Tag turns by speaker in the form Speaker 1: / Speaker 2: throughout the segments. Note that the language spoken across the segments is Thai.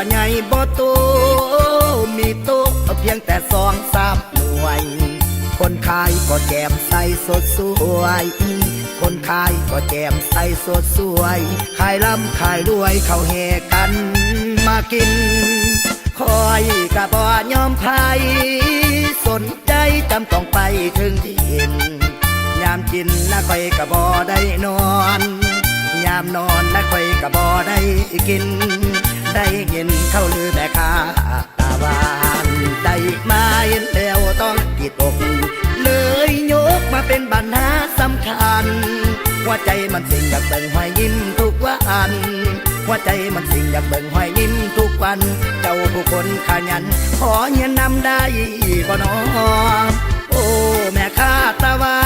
Speaker 1: ใหญ่บ่โตมีโตเพียงแต่2-3 หน่วยคนขายก็แจ่มใสสดสวยคนขายก็แจ่มใสสดสวยขายร่ำขายรวยเขาแห่กันมากินคอยกะบ่ยอมไผสนใจจำต้องไปถึงที่เห็นยามกินนะคอยกะบ่ได้นอนยามนอนนะคอยกะบ่ได้กินได้ยินเขาลือแม่ค้าตาหวานได้มาเห็นแล้วต้องติดอกเลยยกมาเป็นปัญหาสำคัญหัวใจมันสิ่งอยากเบิ่งหอยยิ้มทุกวันหัวใจมันสิ่งอยากเบิ่งหอยยิ้มทุกวันเจ้าผู้คนขยันขอเงินนำได้บ่น้อโอ้แม่ค้าตาหวา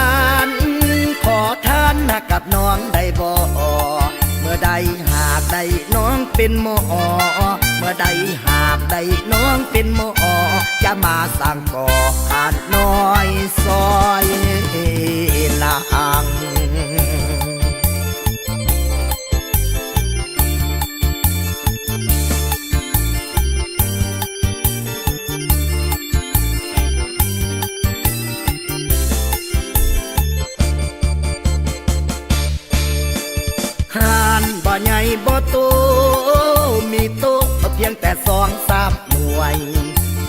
Speaker 1: นขอทานนะกับน้องได้บ่เมื่อใดหากได้น้องเป็นหมอเมื่อใดหากได้น้องเป็นหมอจะมาสร้างก่อขาดน้อยซอยลางบ่ใหญ่บ่โตมีโตเพียงแต่2-3 หน่วย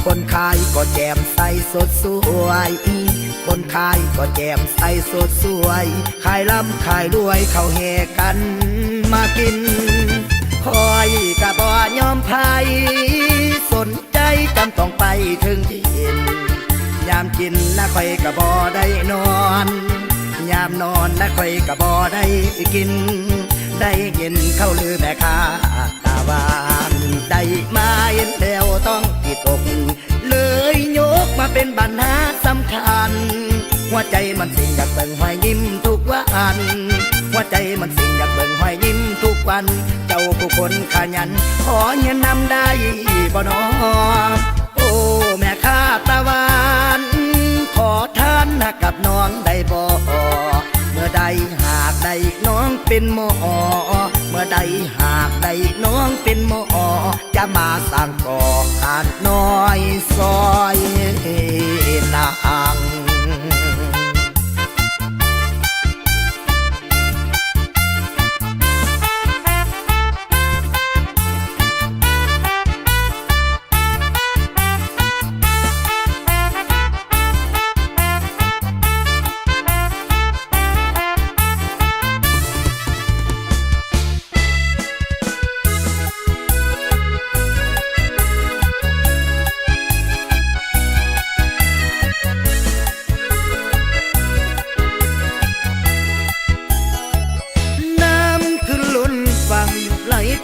Speaker 1: คนขายก็แจ่มใสสดสวยคนขายก็แจ่มใสสดสวยขายร่ำขายรวยเขาแห่กันมากินคอยกะบ่ยอมไผสนใจจำต้องไปถึงที่เห็นยามกินนะคอยกะบ่ได้นอนยามนอนนะคอยกะบ่ได้กินได้ยินเขาลือแม่ค้าตาหวานได้มาเห็นแล้วต้องติดอกเลยยกมาเป็นปัญหาสำคัญหัวใจมันสิ่งอยากเบิ่งหอยยิ้มทุกวันหัวใจมันสิ่งอยากเบิ่งหอยยิ้มทุกวันเจ้าผู้คนขยันขอเงินนำได้บ่น้อโอ้แม่ค้าตาหวานขอทานนะกับน้องได้บ่เมื่อใดหากได้น้องเป็นหมอเมื่อใดหากได้น้องเป็นหมอจะมาสร้างก่อขาดน้อยซอยลาง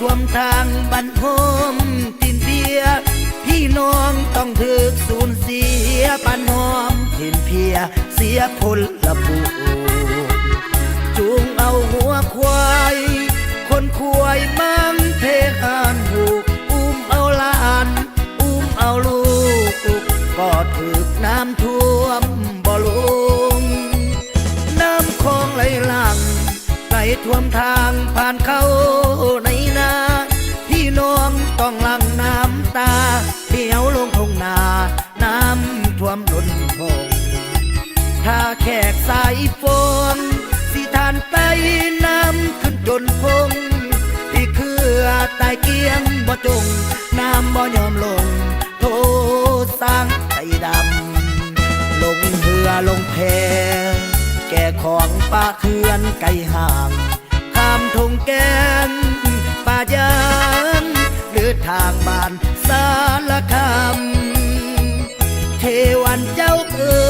Speaker 1: ท่วมทางบันพมตินเบียพี่น้องต้องถึกสูญเสียปันหอมถินเพียเสียพลละปูจูงเอาหัวควายคนควายมั่งเพหานหูอุ้มเอาหลานอุ้มเอาลูกก็ถึกน้ำท่วมบ่ลงน้ำคลองไหลหลังไหลท่วมทางผ่านเข้าในนาพี่น้องต้องหลั่งน้ำตาเหี่ยวลงทุ่งนาน้ำท่วมล้นพงถ้าแขกสายฝนสิทานไปน้ำขึ้นจนพงที่เครือตายเกียงบ่จงน้ำบ่ยอมลงโทษสร้างใจดำลงเรือลงแพแก่ของป่าเขื่อนไกลห่างข้ามทงแกนป่ายางหรือทางบ้านสารคามเทวันเจ้าเอ๋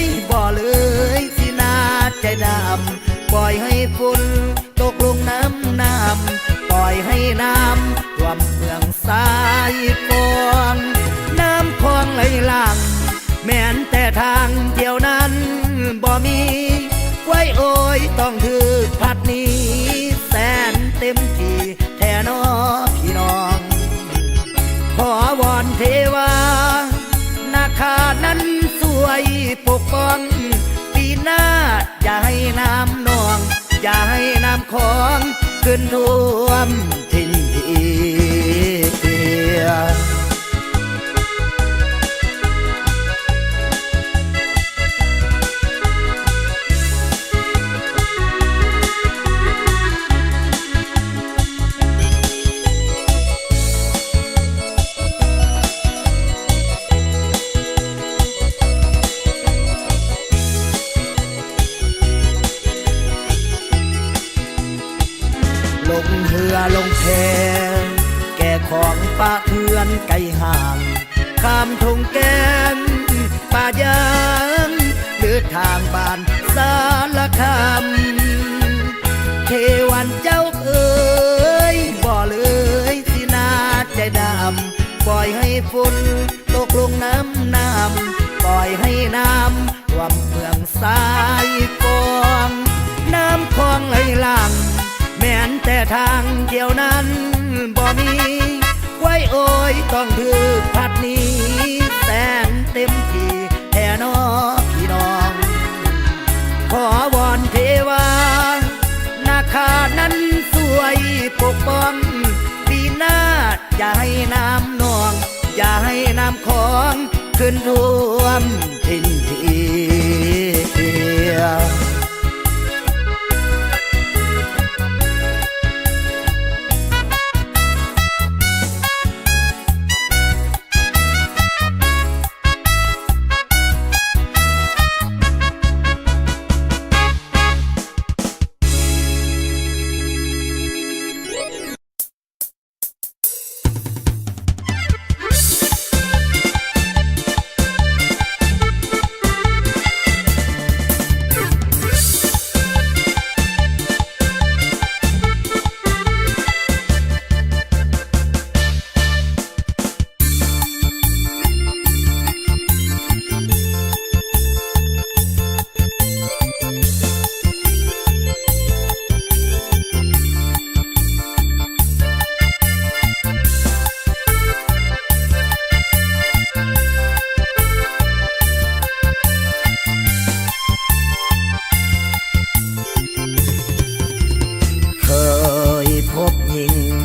Speaker 1: ยบ่เลยสินาใจดำปล่อยให้ฝนตกลงน้ำปล่อยให้น้ำท่วมเมืองสายฝนน้ำคลองไหลหลังแม้นแต่ทางเดียวนั้นบ่มีไว้โอยต้องถือพัดนี้แสนเต็มที่แท่นอพี่น้องขอวอนเทวานาคานั้นสวยปกป้องปีหน้าอย่าให้น้ำนองอย่าให้น้ำของขึ้นท่วมทินที ป่าเถื่อนไกลห่างข้ามทงแก้มป่ายางเดินทางบ้านสารคามเทวันเจ้าเอ๋ยบ่เลยสินาใจดำปล่อยให้ฝนตกลงน้ำปล่อยให้น้ำท่วมเมืองสายกองน้ำคลองไหลหลังแม้นแต่ทางเที่ยวนั้นบ่มีไว้โอยต้องถือพัดหนี้แสนเต็มที่แท่นอพี่น้องขอวอนเทวานาคานั้นสวยปกป้องปีหน้าอย่าให้น้ำนองอย่าให้น้ำของขึ้นท่วมทินที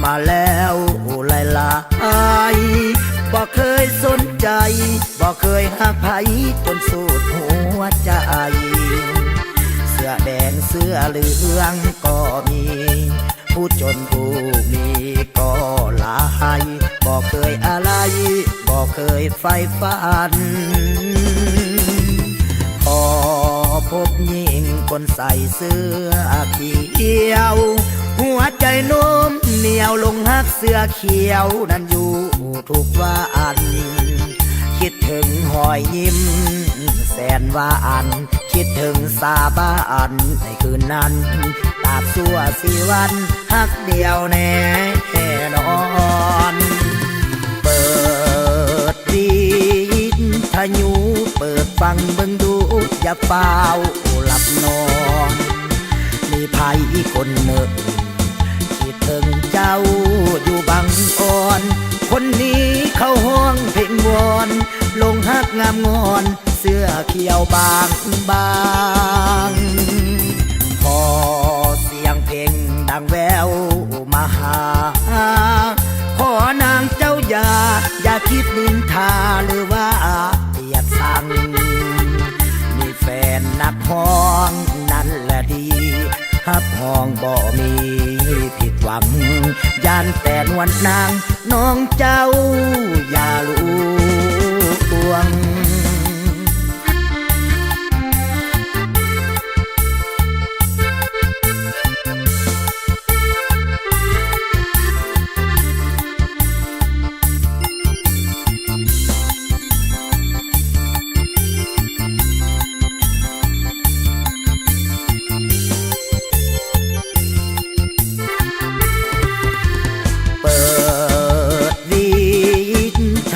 Speaker 1: มาแล้วหลายหลายบ่เคยสนใจบ่เคยหักไผจนสุดหัวใจเสื้อแดงเสื้อเหลืองก็มีผู้จนผู้มีก็หลายบ่เคยอะไรบ่เคยใฝ่ฝันพอพบหญิงคนใส่เสื้อเขียวหัวใจโน้มเหนียวลงหักเสื้อเขียวนั้นอยู่ทุกวันคิดถึงหอยยิ้มแสนหวานคิดถึงสาบานในคืนนั้นตราบชั่วสี่วันหักเดียวแน่นอนเปิดวิทยุเปิดฟังเบิ่งดูอย่าเฝ้าหลับนอนมีภัยคนหนึ่งคิดถึงเจ้าอยู่บางอ่อนคนนี้เขาห้องเพลงวอนลงหักงามงอนเสื้อเขียวบางบางพอเสียงเพลงดังแววมาหาขอนางเจ้าอย่าคิดนินทาหรือว่าเกลียดชังมีแฟนนักฮ้องนั่นแหละดีฮับห้องบ่มีผิดหวังย่านแต่นวลนางน้องเจ้าอย่าลวง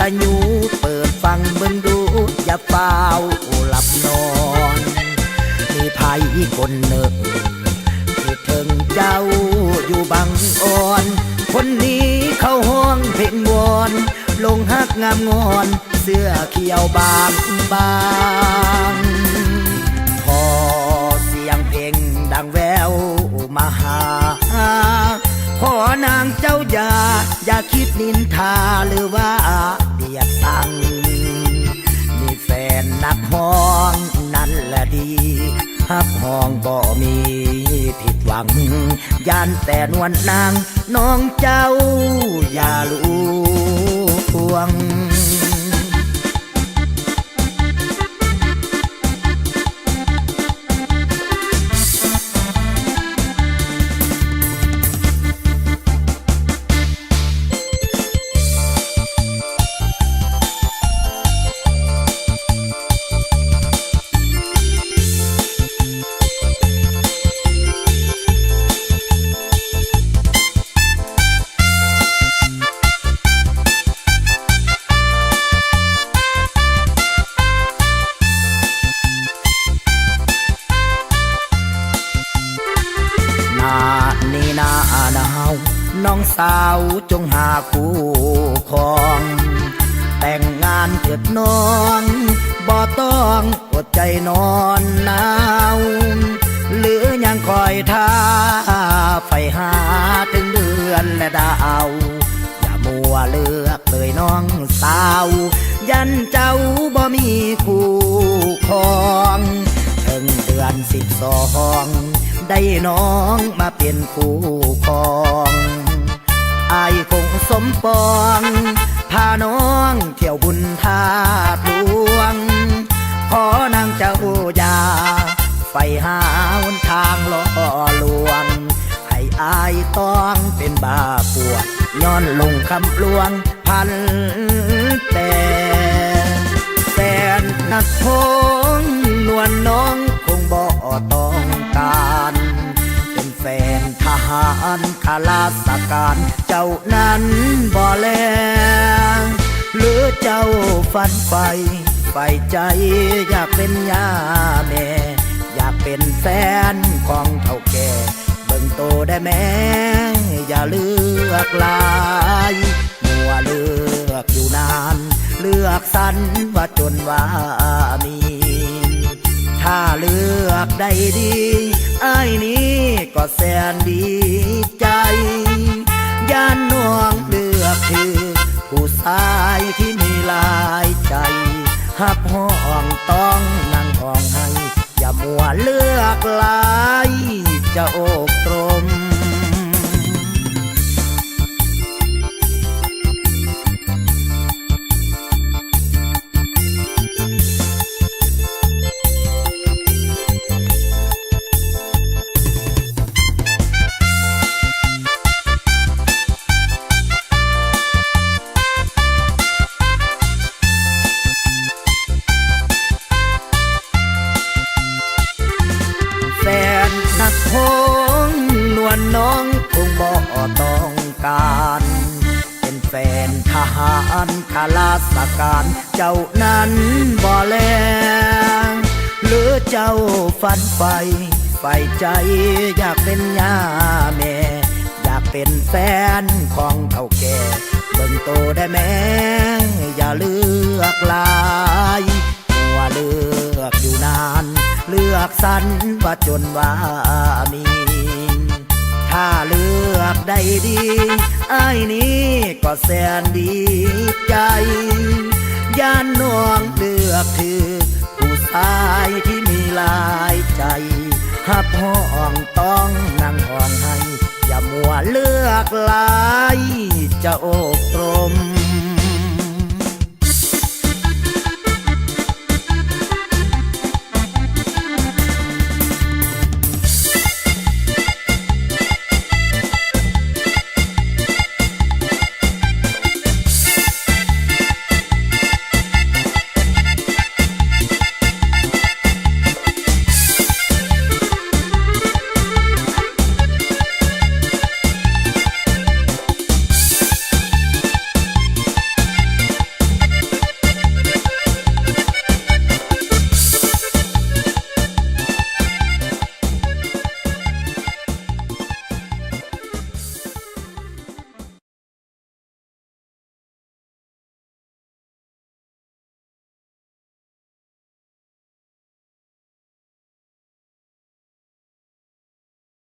Speaker 1: ทยุเปิดฟังเบิ่งดูอย่าเฝ้าหลับนอนมีภัยคนหนึ่งที่ถึงเจ้าอยู่บางอ่อนคนนี้เขาห้องเพลงวอนลงหักงามงอนเสื้อเขียวบางบางพอเสียงเพลงดังแววมาหาขอนางเจ้าอย่าคิดนินทาหรือว่าเดียดสังมีแฟนนักฮ้องนั่นแหละดีฮับห้องบ่มีผิดหวังย่านแต่นวลนางน้องเจ้าอย่าลวง าวจงหาคู่ครอง แต่งงานเถิดน้องบ่ต้องอดใจนอนหนาวหรือยังคอยท่าไฟหาถึงเดือนและดาวอย่ามัวเลือกเลยน้องสาวยันเจ้าบ่มีคู่ครองถึงเดือน12ได้น้องมาเป็นคู่ครองอายคงสมปองพาน้องเที่ยวบุญทาดหลวงขอนางเจ้าอย่าไฟหาหนทางล่อลวงให้อายต้องเป็นบาปวดย้อนลงคำลวงพันแต่แฟนนักพงนวลน้องคงบ่ต้องการเป็นแฟนทหารข้าราชการเจ้านั้นบ่แลหรือเจ้าฝันไฟใจอยากเป็นย่าแม่อยากเป็นแฟนของเท่าแก่เบิ่งโตได้แม่อย่าเลือกลายมัวเลือกอยู่นานเลือกสันว่าจนว่ามีถ้าเลือกได้ดีอ้ายนี้ก็แสนดีใจย่านน้องเลือกคือผู้ชายที่มีหลายใจหับห้องต้องนั่งห้องให้อย่ามัวเลือกหลายจะอกตรมนักพงนวลน้องคงบ่ต้องการเป็นแฟนทหารข้าราชการเจ้านั้นบ่แลหรือเจ้าฝันไฟใจอยากเป็นย่าแม่อยากเป็นแฟนของเฒ่าแก่เบิ่งโตได้แม่อย่าเลือกลายมัวเลือกอยู่นานเลือกสันว่าจนว่ามีถ้าเลือกได้ดีอ้ายนี้ก็แสนดีใจย่านน้องเลือกถือผู้ชายที่มีหลายใจหับห้องต้องนั่งห้องให้อย่ามัวเลือกหลายจะอกตรม